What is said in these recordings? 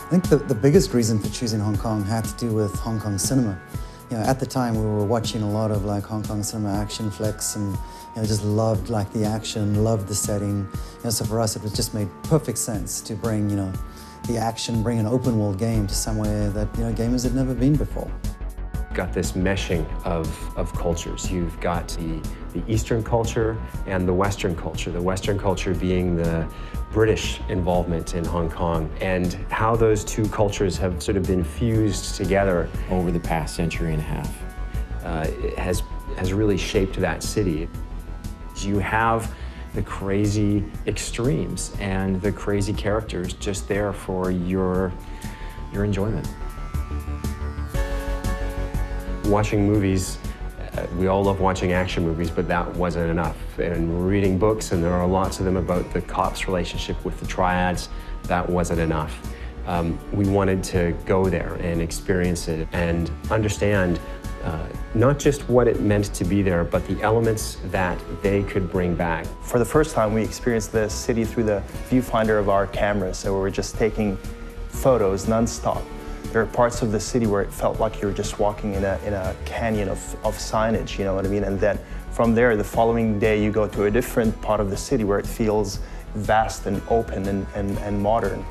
I think the biggest reason for choosing Hong Kong had to do with Hong Kong cinema. You know, at the time we were watching a lot of like Hong Kong cinema action flicks and just loved like the action, loved the setting. So for us it was just made perfect sense to bring the action, bring an open world game to somewhere that gamers had never been before. Got this meshing of cultures. You've got the Eastern culture and the Western culture. The Western culture being the British involvement in Hong Kong, and how those two cultures have sort of been fused together over the past century and a half. It has really shaped that city. You have the crazy extremes and the crazy characters just there for your enjoyment. Watching movies, we all love watching action movies, but that wasn't enough. And reading books, and there are lots of them about the cops' relationship with the triads, that wasn't enough. We wanted to go there and experience it and understand not just what it meant to be there, but the elements that they could bring back. For the first time, we experienced the city through the viewfinder of our cameras, so we were just taking photos non-stop. There are parts of the city where it felt like you were just walking in a canyon of signage, you know what I mean? And then from there, the following day, you go to a different part of the city where it feels vast and open and modern.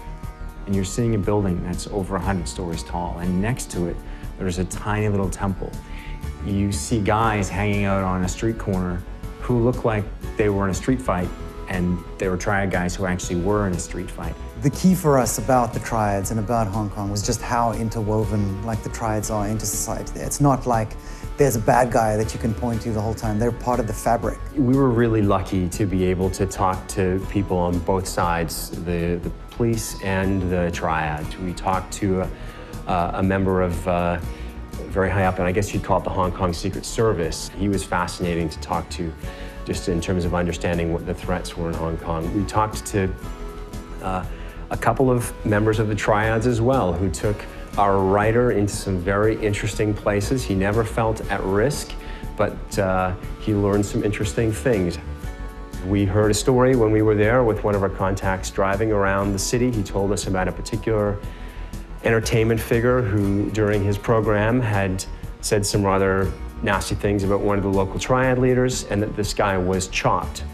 And you're seeing a building that's over 100 stories tall, and next to it, there's a tiny little temple. You see guys hanging out on a street corner who look like they were in a street fight, and they were triad guys who actually were in a street fight. The key for us about the triads and about Hong Kong was just how interwoven like the triads are into society there. It's not like there's a bad guy that you can point to the whole time. They're part of the fabric. We were really lucky to be able to talk to people on both sides, the police and the triads. We talked to a member of very high up, and I guess you'd call it the Hong Kong Secret Service. He was fascinating to talk to, just in terms of understanding what the threats were in Hong Kong. We talked to a couple of members of the triads as well, who took our writer into some very interesting places. He never felt at risk, but he learned some interesting things. We heard a story when we were there with one of our contacts driving around the city. He told us about a particular entertainment figure who, during his program, had said some rather nasty things about one of the local triad leaders, and that this guy was chopped.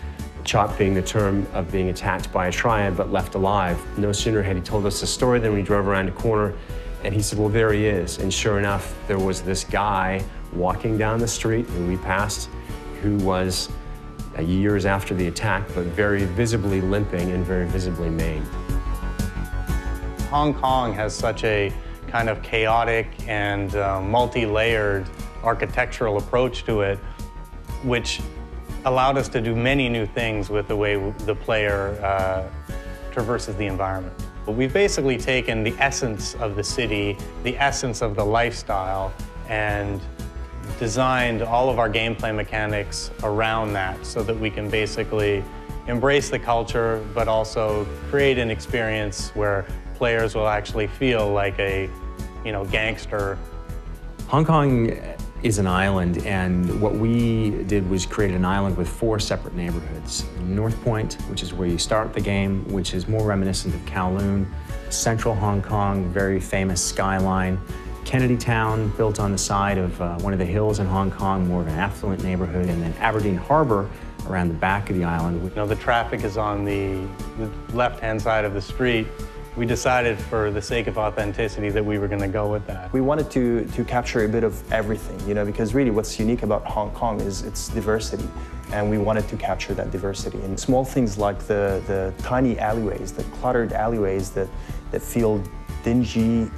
Chopped being the term of being attacked by a triad but left alive. No sooner had he told us the story than we drove around a corner and he said, well, there he is. And sure enough, there was this guy walking down the street who we passed, who was years after the attack, but very visibly limping and very visibly maimed. Hong Kong has such a kind of chaotic and multi-layered architectural approach to it, which allowed us to do many new things with the way the player traverses the environment. But we've basically taken the essence of the city, the essence of the lifestyle, and designed all of our gameplay mechanics around that so that we can basically embrace the culture, but also create an experience where players will actually feel like a, gangster. Hong Kong is an island, and what we did was create an island with 4 separate neighborhoods. North Point, which is where you start the game, which is more reminiscent of Kowloon. Central Hong Kong, very famous skyline. Kennedy Town, built on the side of one of the hills in Hong Kong, more of an affluent neighborhood. And then Aberdeen Harbor, around the back of the island. The traffic is on the left-hand side of the street. We decided, for the sake of authenticity, that we were going to go with that. We wanted to capture a bit of everything, because really what's unique about Hong Kong is its diversity, and we wanted to capture that diversity. And small things like the tiny alleyways, the cluttered alleyways that feel dingy,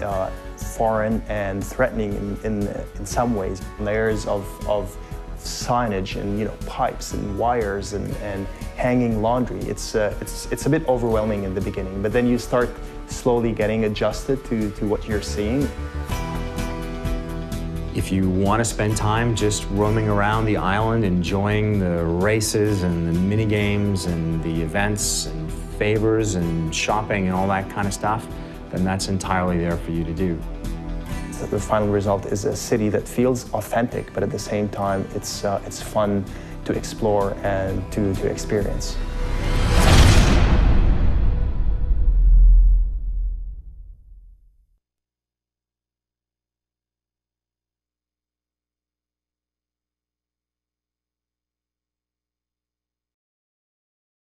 foreign, and threatening in some ways. Layers of signage and pipes and wires and hanging laundry. It's a bit overwhelming in the beginning, but then you start slowly getting adjusted to what you're seeing. If you want to spend time just roaming around the island, enjoying the races and the mini games and the events and favors and shopping and all that kind of stuff, then that's entirely there for you to do. The final result is a city that feels authentic, but at the same time, it's fun to explore and to experience.